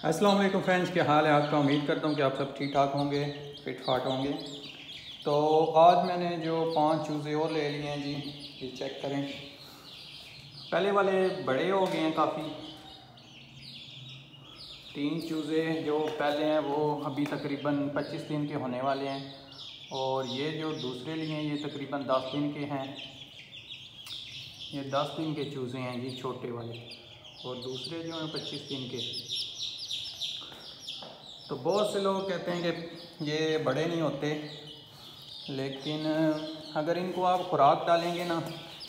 अस्सलाम वालेकुम फ्रेंड्स, क्या हाल है आपका। उम्मीद करता हूँ कि आप सब ठीक ठाक होंगे, फिट फाट होंगे। तो आज मैंने जो 5 चूज़े और ले लिए हैं जी, ये चेक करें। पहले वाले बड़े हो गए हैं काफ़ी। 3 चूज़े जो पहले हैं वो अभी तकरीबन 25 दिन के होने वाले हैं, और ये जो दूसरे लिए हैं ये तकरीबन 10 दिन के हैं। ये 10 दिन के चूज़े हैं जी, छोटे वाले, और दूसरे जो हैं 25 दिन के। तो बहुत से लोग कहते हैं कि ये बड़े नहीं होते, लेकिन अगर इनको आप खुराक डालेंगे ना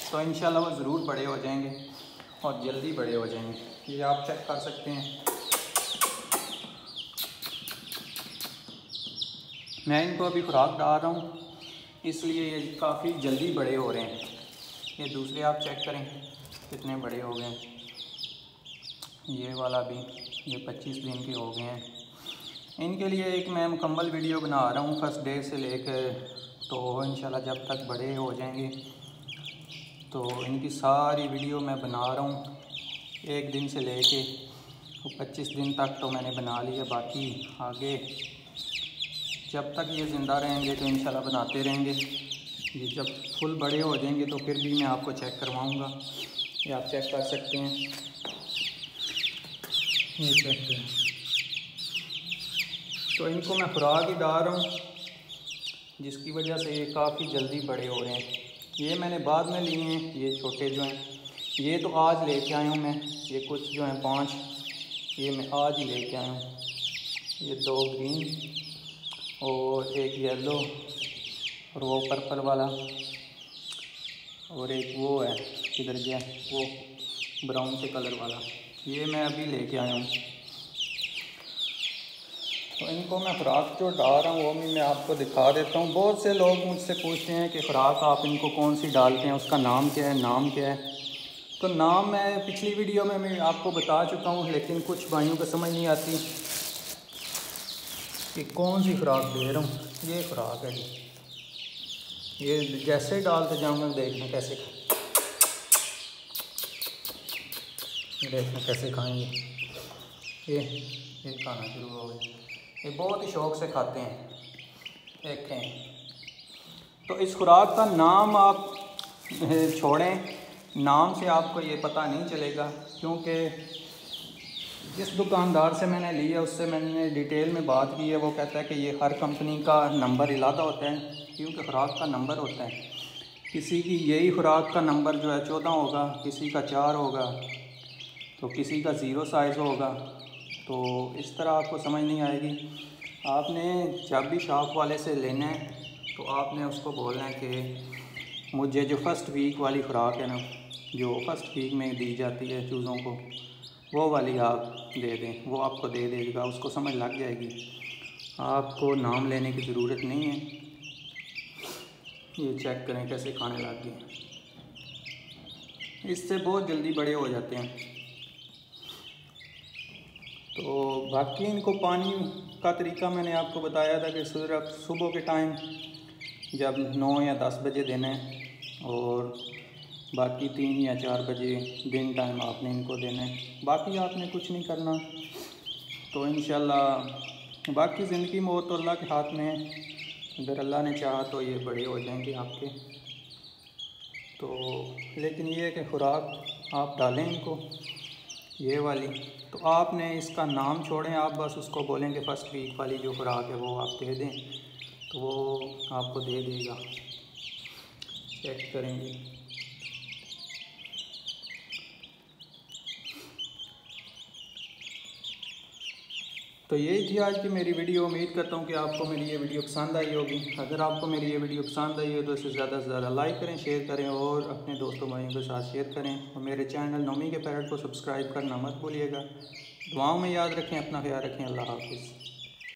तो इंशाल्लाह वो ज़रूर बड़े हो जाएंगे और जल्दी बड़े हो जाएंगे। ये आप चेक कर सकते हैं। मैं इनको अभी खुराक डाल रहा हूँ, इसलिए ये काफ़ी जल्दी बड़े हो रहे हैं। ये दूसरे आप चेक करें कितने बड़े हो गए हैं। ये वाला भी, ये 25 दिन के हो गए हैं। इनके लिए एक मैं मुकम्मल वीडियो बना रहा हूँ फर्स्ट डे से लेकर, तो इंशाल्लाह जब तक बड़े हो जाएंगे तो इनकी सारी वीडियो मैं बना रहा हूँ। एक दिन से लेके तो 25 दिन तक तो मैंने बना लिया, बाकी आगे जब तक ये ज़िंदा रहेंगे तो इंशाल्लाह बनाते रहेंगे। ये जब फुल बड़े हो जाएंगे तो फिर भी मैं आपको चेक करवाऊँगा। ये आप चेक कर सकते हैं, ये चेक करें। तो इनको मैं खुराक ही डाल रहा हूँ, जिसकी वजह से ये काफ़ी जल्दी बड़े हो रहे हैं। ये मैंने बाद में लिए हैं, ये छोटे जो हैं ये तो आज लेके आया हूँ मैं। ये कुछ जो हैं 5 ये मैं आज ही लेके आया हूँ। ये 2 ग्रीन और एक येलो और वो पर्पल वाला, और एक वो है किधर गया वो ब्राउन से कलर वाला, ये मैं अभी लेके आया हूँ। तो इनको मैं खुराक जो डाल रहा हूँ वो भी मैं आपको दिखा देता हूँ। बहुत से लोग मुझसे पूछते हैं कि खुराक आप इनको कौन सी डालते हैं, उसका नाम क्या है, नाम क्या है। तो नाम मैं पिछली वीडियो में मैं आपको बता चुका हूँ, लेकिन कुछ भाइयों को समझ नहीं आती कि कौन सी खुराक दे रहा हूँ। ये खुराक है जी, ये जैसे डालते जाऊँगा देखना कैसे खाएँगे। ये खाना शुरू हो गया। ये बहुत ही शौक़ से खाते हैं, देखें। तो इस खुराक का नाम आप छोड़ें, नाम से आपको ये पता नहीं चलेगा, क्योंकि जिस दुकानदार से मैंने लिया उससे मैंने डिटेल में बात की है। वो कहता है कि ये हर कंपनी का नंबर इलादा होता है, क्योंकि खुराक का नंबर होता है। किसी की यही खुराक का नंबर जो है 14 होगा, किसी का 4 होगा, तो किसी का 0 साइज़ होगा। तो इस तरह आपको समझ नहीं आएगी। आपने जब भी शॉप वाले से लेना है तो आपने उसको बोलना है कि मुझे जो फ़र्स्ट वीक वाली खुराक है ना, जो फ़र्स्ट वीक में दी जाती है चूज़ों को, वो वाली आप दे दें। वो आपको दे देगा, उसको समझ लग जाएगी, आपको नाम लेने की ज़रूरत नहीं है। ये चेक करें कैसे खाने लग गए। इससे बहुत जल्दी बड़े हो जाते हैं। तो बाकी इनको पानी का तरीका मैंने आपको बताया था कि सुबह के टाइम जब 9 या 10 बजे देना है, और बाकी 3 या 4 बजे दिन टाइम आपने इनको देना है। बाकी आपने कुछ नहीं करना। तो इंशाल्लाह बाकी ज़िंदगी मौत तो अल्लाह के हाथ में है। अगर अल्लाह ने चाहा तो ये बड़े हो जाएंगे आपके। तो लेकिन ये है कि खुराक आप डालें इनको ये वाली, तो आपने इसका नाम छोड़ें। आप बस उसको बोलें कि फ़र्स्ट वीक वाली जो खुराक है वो आप दे दें, तो वो आपको दे देगा। चेक करेंगे। तो यही थी आज की मेरी वीडियो। उम्मीद करता हूँ कि आपको मेरी ये वीडियो पसंद आई होगी। अगर आपको मेरी ये वीडियो पसंद आई हो तो इसे ज़्यादा से ज़्यादा लाइक करें, शेयर करें और अपने दोस्तों भाइयों के साथ शेयर करें। और मेरे चैनल नोमी के पैरट को सब्सक्राइब करना मत भूलिएगा। दुआओं में याद रखें, अपना ख्याल रखें। अल्लाह हाफ़िज़।